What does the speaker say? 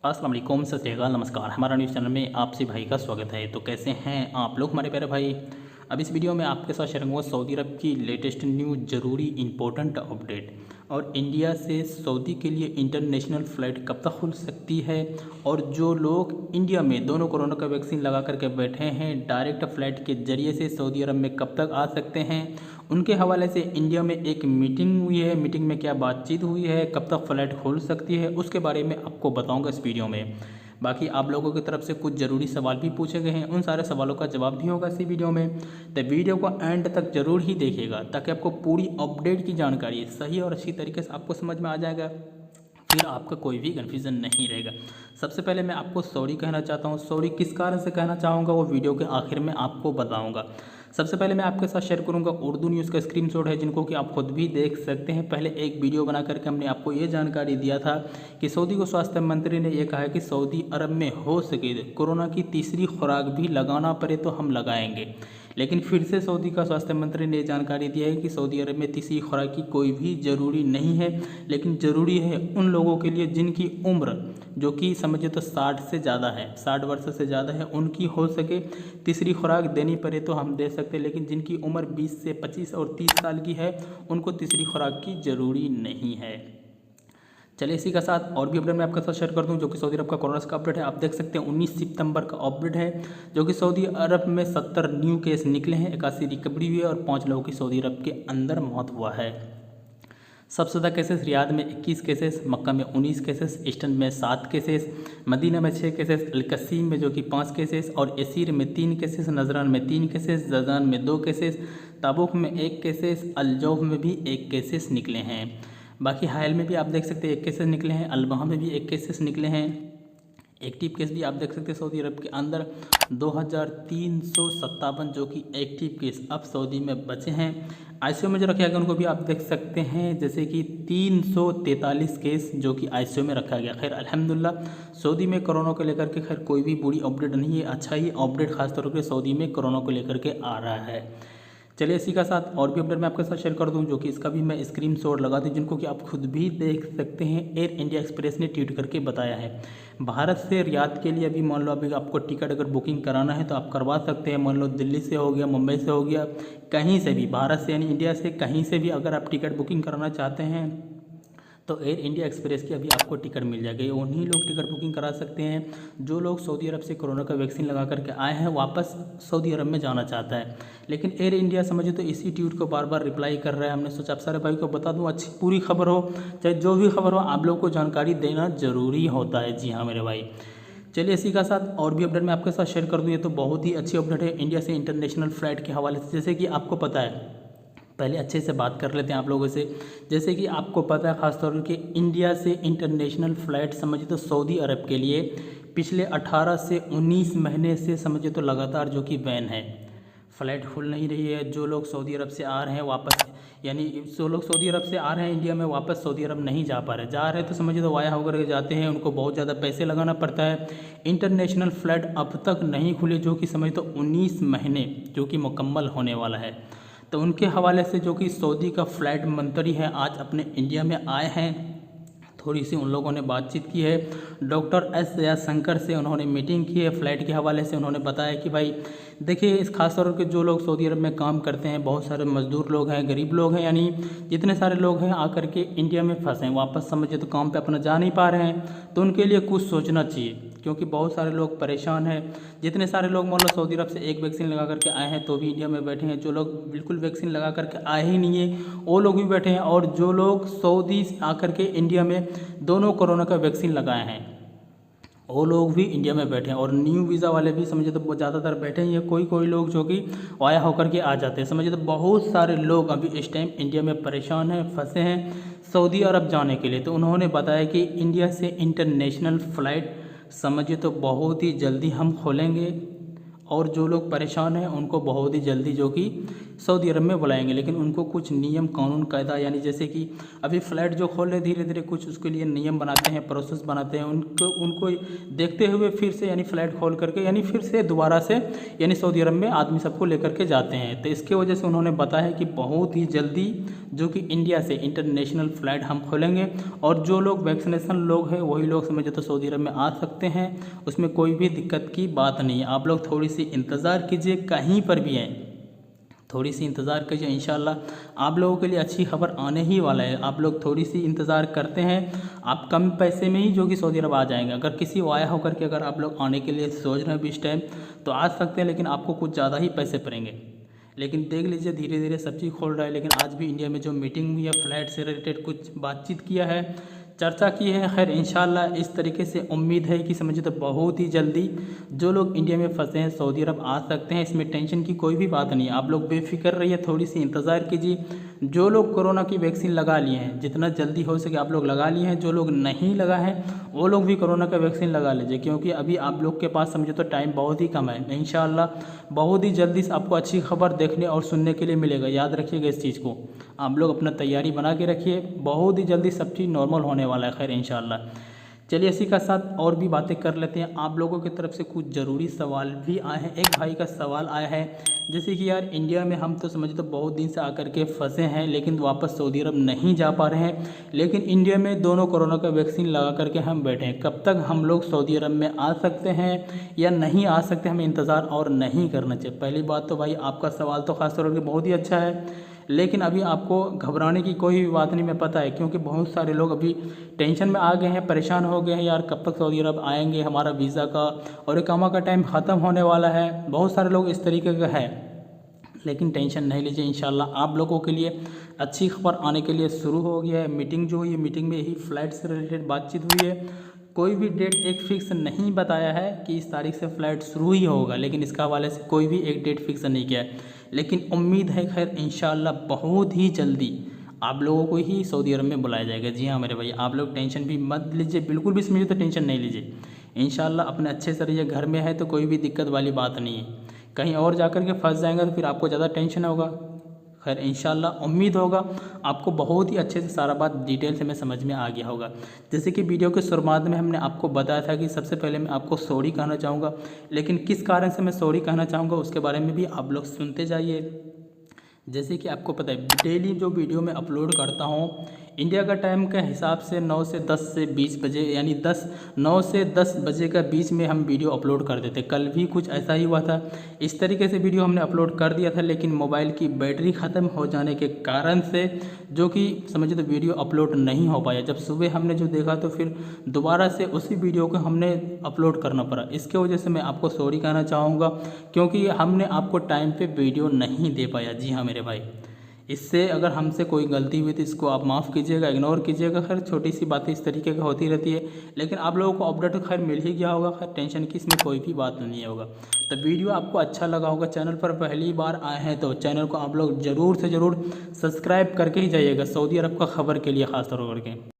अस्सलाम वालेकुम, सत श्री अकाल, नमस्कार। हमारा न्यूज़ चैनल में आपसे भाई का स्वागत है। तो कैसे हैं आप लोग हमारे प्यारे भाई। अब इस वीडियो में आपके साथ शेयर करूँगा सऊदी अरब की लेटेस्ट न्यूज़, ज़रूरी इंपॉर्टेंट अपडेट और इंडिया से सऊदी के लिए इंटरनेशनल फ़्लाइट कब तक खुल सकती है और जो लोग इंडिया में दोनों कोरोना का वैक्सीन लगा करके बैठे हैं डायरेक्ट फ़्लाइट के ज़रिए से सऊदी अरब में कब तक आ सकते हैं, उनके हवाले से इंडिया में एक मीटिंग हुई है। मीटिंग में क्या बातचीत हुई है, कब तक फ़्लाइट खुल सकती है, उसके बारे में आपको बताऊंगा इस वीडियो में। बाकी आप लोगों की तरफ से कुछ ज़रूरी सवाल भी पूछे गए हैं, उन सारे सवालों का जवाब भी होगा इसी वीडियो में। तो वीडियो को एंड तक ज़रूर ही देखिएगा ताकि आपको पूरी अपडेट की जानकारी सही और अच्छी तरीके से आपको समझ में आ जाएगा, फिर आपका कोई भी कन्फ्यूज़न नहीं रहेगा। सबसे पहले मैं आपको सॉरी कहना चाहता हूँ। सॉरी किस कारण से कहना चाहूँगा वो वीडियो के आखिर में आपको बताऊँगा। सबसे पहले मैं आपके साथ शेयर करूँगा उर्दू न्यूज़ का स्क्रीनशॉट है जिनको कि आप खुद भी देख सकते हैं। पहले एक वीडियो बना करके हमने आपको ये जानकारी दिया था कि सऊदी को स्वास्थ्य मंत्री ने यह कहा है कि सऊदी अरब में हो सके कोरोना की तीसरी खुराक भी लगाना पड़े तो हम लगाएंगे। लेकिन फिर से सऊदी का स्वास्थ्य मंत्री ने जानकारी दिया है कि सऊदी अरब में तीसरी खुराक की कोई भी ज़रूरी नहीं है, लेकिन ज़रूरी है उन लोगों के लिए जिनकी उम्र जो कि समझिए तो 60 से ज़्यादा है, 60 वर्ष से ज़्यादा है, उनकी हो सके तीसरी खुराक देनी पड़े तो हम दे सकते हैं। लेकिन जिनकी उम्र 20 से 25 और 30 साल की है उनको तीसरी खुराक की ज़रूरी नहीं है। चलिए इसी का साथ और भी अपडेट मैं आपके साथ शेयर कर दूं जो कि सऊदी अरब का कोरोना का अपडेट है। आप देख सकते हैं 19 सितंबर का अपडेट है जो कि सऊदी अरब में 70 न्यू केस निकले हैं, 81 रिकवरी हुई है और 5 लोगों की सऊदी अरब के अंदर मौत हुआ है। सबसे ज़्यादा केसेस रियाद में 21 केसेस, मक्का में 19 केसेस, ईस्टर्न में 7 केसेस, मदीना में 6 केसेस, अलकसीम में जो कि 5 केसेस और एसीर में 3 केसेस, नजरान में 3 केसेस, जजान में 2 केसेस, ताबुक में 1 केसेस, अलजौफ में भी 1 केसेस निकले हैं। बाकी हायल में भी आप देख सकते हैं 1 केसेस निकले हैं, अलबहा में भी 1 केसेस निकले हैं। एक्टिव केस भी आप देख सकते हैं सऊदी अरब के अंदर 2357 जो कि एक्टिव केस अब सऊदी में बचे हैं। आईसीयू में जो रखा गया उनको भी आप देख सकते हैं जैसे कि 343 केस जो कि आईसीयू में रखा गया। खैर अल्हम्दुलिल्लाह सऊदी में कोरोना को लेकर के खैर कोई भी बुरी अपडेट नहीं है, अच्छा ही अपडेट खासतौर पर सऊदी में कोरोना को लेकर के आ रहा है। चलिए इसी का साथ और भी अपडेट मैं आपके साथ शेयर कर दूं जो कि इसका भी मैं स्क्रीनशॉट लगा दूं जिनको कि आप खुद भी देख सकते हैं। एयर इंडिया एक्सप्रेस ने ट्वीट करके बताया है भारत से रियाद के लिए अभी मान लो अभी आपको टिकट अगर बुकिंग कराना है तो आप करवा सकते हैं। मान लो दिल्ली से हो गया, मुंबई से हो गया, कहीं से भी भारत से यानी इंडिया से कहीं से भी अगर आप टिकट बुकिंग कराना चाहते हैं तो एयर इंडिया एक्सप्रेस की अभी आपको टिकट मिल जाएगी। उन्हीं लोग टिकट बुकिंग करा सकते हैं जो लोग सऊदी अरब से कोरोना का वैक्सीन लगा करके आए हैं, वापस सऊदी अरब में जाना चाहता है। लेकिन एयर इंडिया समझिए तो इसी ट्वीट को बार बार रिप्लाई कर रहा है। हमने सोचा आप सारे भाई को बता दूं, अच्छी पूरी खबर हो चाहे जो भी खबर हो आप लोग को जानकारी देना ज़रूरी होता है। जी हाँ मेरे भाई। चलिए इसी का साथ और भी अपडेट मैं आपके साथ शेयर कर दूँ। ये तो बहुत ही अच्छी अपडेट है इंडिया से इंटरनेशनल फ़्लाइट के हवाले से। जैसे कि आपको पता है, पहले अच्छे से बात कर लेते हैं आप लोगों से। जैसे कि आपको पता है खासतौर पर कि इंडिया से इंटरनेशनल फ़्लाइट समझिए तो सऊदी अरब के लिए पिछले 18 से 19 महीने से समझिए तो लगातार जो कि बैन है, फ़्लाइट खुल नहीं रही है। जो लोग सऊदी अरब से आ रहे हैं वापस यानी जो लोग सऊदी अरब से आ रहे हैं इंडिया में वापस सऊदी अरब नहीं जा पा रहे, जा रहे तो समझिए तो वाया होकर के जाते हैं, उनको बहुत ज़्यादा पैसे लगाना पड़ता है। इंटरनेशनल फ़्लाइट अब तक नहीं खुले जो कि समझिए तो 19 महीने जो कि मुकम्मल होने वाला है। तो उनके हवाले से जो कि सऊदी का फ़्लाइट मंत्री है आज अपने इंडिया में आए हैं। थोड़ी सी उन लोगों ने बातचीत की है, डॉक्टर एस जयशंकर से उन्होंने मीटिंग की है। फ़्लाइट के हवाले से उन्होंने बताया कि भाई देखिए इस खास तौर पर जो लोग सऊदी अरब में काम करते हैं, बहुत सारे मज़दूर लोग हैं, गरीब लोग हैं, यानी जितने सारे लोग हैं आकर के इंडिया में फंसे हैं, वापस समझिए तो काम पे अपना जा नहीं पा रहे हैं, तो उनके लिए कुछ सोचना चाहिए क्योंकि बहुत सारे लोग परेशान हैं। जितने सारे लोग मान लो सऊदी अरब से एक वैक्सीन लगा करके आए हैं तो भी इंडिया में बैठे हैं, जो लोग बिल्कुल वैक्सीन लगा करके आए ही नहीं है वो लोग भी बैठे हैं, और जो लोग सऊदी से आकर के इंडिया में दोनों कोरोना का वैक्सीन लगाए हैं वो लोग भी इंडिया में बैठे हैं, और न्यू वीज़ा वाले भी समझिए तो ज़्यादातर बैठे ही हैं। कोई लोग जो कि वाया होकर के आ जाते हैं। समझिए तो बहुत सारे लोग अभी इस टाइम इंडिया में परेशान हैं, फंसे हैं सऊदी अरब जाने के लिए। तो उन्होंने बताया कि इंडिया से इंटरनेशनल फ़्लाइट समझिए तो बहुत ही जल्दी हम खोलेंगे, और जो लोग परेशान हैं उनको बहुत ही जल्दी जो कि सऊदी अरब में बुलाएंगे। लेकिन उनको कुछ नियम कानून कायदा यानी जैसे कि अभी फ़्लाइट जो खोल रहे धीरे धीरे कुछ उसके लिए नियम बनाते हैं, प्रोसेस बनाते हैं, उनको देखते हुए फिर से यानी फ़्लाइट खोल करके यानी फिर से दोबारा से यानी सऊदी अरब में आदमी सबको लेकर के जाते हैं। तो इसके वजह से उन्होंने बताया कि बहुत ही जल्दी जो कि इंडिया से इंटरनेशनल फ़्लाइट हम खोलेंगे, और जो लोग वैक्सीनेशन लोग हैं वही लोग समझे तो सऊदी अरब में आ सकते हैं। उसमें कोई भी दिक्कत की बात नहीं है। आप लोग थोड़ी सी इंतज़ार कीजिए, कहीं पर भी हैं थोड़ी सी इंतज़ार कीजिए, इंशाल्लाह आप लोगों के लिए अच्छी खबर आने ही वाला है। आप लोग थोड़ी सी इंतज़ार करते हैं, आप कम पैसे में ही जो कि सऊदी अरब आ जाएंगे। अगर किसी वाया होकर के अगर आप लोग आने के लिए सोच रहे हैं इस टाइम तो आ सकते हैं, लेकिन आपको कुछ ज़्यादा ही पैसे पड़ेंगे। लेकिन देख लीजिए धीरे धीरे सब चीज़ खोल रहा है। लेकिन आज भी इंडिया में जो मीटिंग हुई है फ़्लाइट से रिलेटेड कुछ बातचीत किया है, चर्चा की है। खैर इंशाल्लाह इस तरीके से उम्मीद है कि समझिए तो बहुत ही जल्दी जो लोग इंडिया में फंसे हैं सऊदी अरब आ सकते हैं। इसमें टेंशन की कोई भी बात नहीं है। आप लोग बेफिक्र रहिए, थोड़ी सी इंतज़ार कीजिए। जो लोग कोरोना की वैक्सीन लगा लिए हैं, जितना जल्दी हो सके आप लोग लगा लिए हैं। जो लोग नहीं लगा है वो लोग भी कोरोना का वैक्सीन लगा लीजिए, क्योंकि अभी आप लोग के पास समझे तो टाइम बहुत ही कम है। इंशाल्लाह बहुत ही जल्दी से आपको अच्छी खबर देखने और सुनने के लिए मिलेगा। याद रखिएगा इस चीज़ को, आप लोग अपना तैयारी बना के रखिए, बहुत ही जल्दी सब चीज़ नॉर्मल होने वाला है। खैर इंशाल्लाह चलिए इसी का साथ और भी बातें कर लेते हैं। आप लोगों की तरफ से कुछ ज़रूरी सवाल भी आए हैं। एक भाई का सवाल आया है जैसे कि यार इंडिया में हम तो समझे तो बहुत दिन से आकर के फंसे हैं, लेकिन वापस सऊदी अरब नहीं जा पा रहे हैं, लेकिन इंडिया में दोनों कोरोना का वैक्सीन लगा करके हम बैठे हैं। कब तक हम लोग सऊदी अरब में आ सकते हैं या नहीं आ सकते, हमें इंतज़ार और नहीं करना चाहिए। पहली बात तो भाई आपका सवाल तो ख़ास तौर पर बहुत ही अच्छा है, लेकिन अभी आपको घबराने की कोई भी बात नहीं, मैं पता है, क्योंकि बहुत सारे लोग अभी टेंशन में आ गए हैं, परेशान हो गए हैं। यार कब तक सऊदी अरब आएंगे, हमारा वीज़ा का और इकामा का टाइम ख़त्म होने वाला है। बहुत सारे लोग इस तरीके का है, लेकिन टेंशन नहीं लीजिए। इंशाल्लाह आप लोगों के लिए अच्छी खबर आने के लिए शुरू हो गया है। मीटिंग जो हुई है, मीटिंग में यही फ़्लाइट से रिलेटेड बातचीत हुई है। कोई भी डेट एक फ़िक्स नहीं बताया है कि इस तारीख से फ़्लाइट शुरू ही होगा, लेकिन इसका हवाले से कोई भी एक डेट फिक्स नहीं किया है। लेकिन उम्मीद है खैर इंशाल्लाह बहुत ही जल्दी आप लोगों को ही सऊदी अरब में बुलाया जाएगा। जी हाँ मेरे भाई, आप लोग टेंशन भी मत लीजिए, बिल्कुल भी समझिए तो टेंशन नहीं लीजिए। इंशाल्लाह अपने अच्छे से रहिए, घर में है तो कोई भी दिक्कत वाली बात नहीं है। कहीं और जाकर के फंस जाएंगे तो फिर आपको ज़्यादा टेंशन होगा। खैर इंशाल्लाह उम्मीद होगा आपको बहुत ही अच्छे से सारा बात डिटेल से मैं समझ में आ गया होगा। जैसे कि वीडियो के शुरुआत में हमने आपको बताया था कि सबसे पहले मैं आपको सॉरी कहना चाहूँगा, लेकिन किस कारण से मैं सॉरी कहना चाहूँगा उसके बारे में भी आप लोग सुनते जाइए। जैसे कि आपको पता है डेली जो वीडियो मैं अपलोड करता हूँ इंडिया का टाइम के हिसाब से 9 से 10 से 20 बजे, यानी 9 से 10 बजे का बीच में हम वीडियो अपलोड कर देते। कल भी कुछ ऐसा ही हुआ था, इस तरीके से वीडियो हमने अपलोड कर दिया था, लेकिन मोबाइल की बैटरी ख़त्म हो जाने के कारण से जो कि समझिए तो वीडियो अपलोड नहीं हो पाया। जब सुबह हमने जो देखा तो फिर दोबारा से उसी वीडियो को हमने अपलोड करना पड़ा। इसके वजह से मैं आपको सॉरी कहना चाहूँगा, क्योंकि हमने आपको टाइम पे वीडियो नहीं दे पाया। जी हाँ मेरे भाई, इससे अगर हमसे कोई गलती हुई तो इसको आप माफ़ कीजिएगा, इग्नोर कीजिएगा। खैर छोटी सी बातें इस तरीके की होती रहती है, लेकिन आप लोगों को अपडेट खैर मिल ही गया होगा। खैर टेंशन की इसमें कोई भी बात नहीं होगा। तो वीडियो आपको अच्छा लगा होगा, चैनल पर पहली बार आए हैं तो चैनल को आप लोग ज़रूर से ज़रूर सब्सक्राइब करके ही जाइएगा, सऊदी अरब का खबर के लिए ख़ास तौर करके।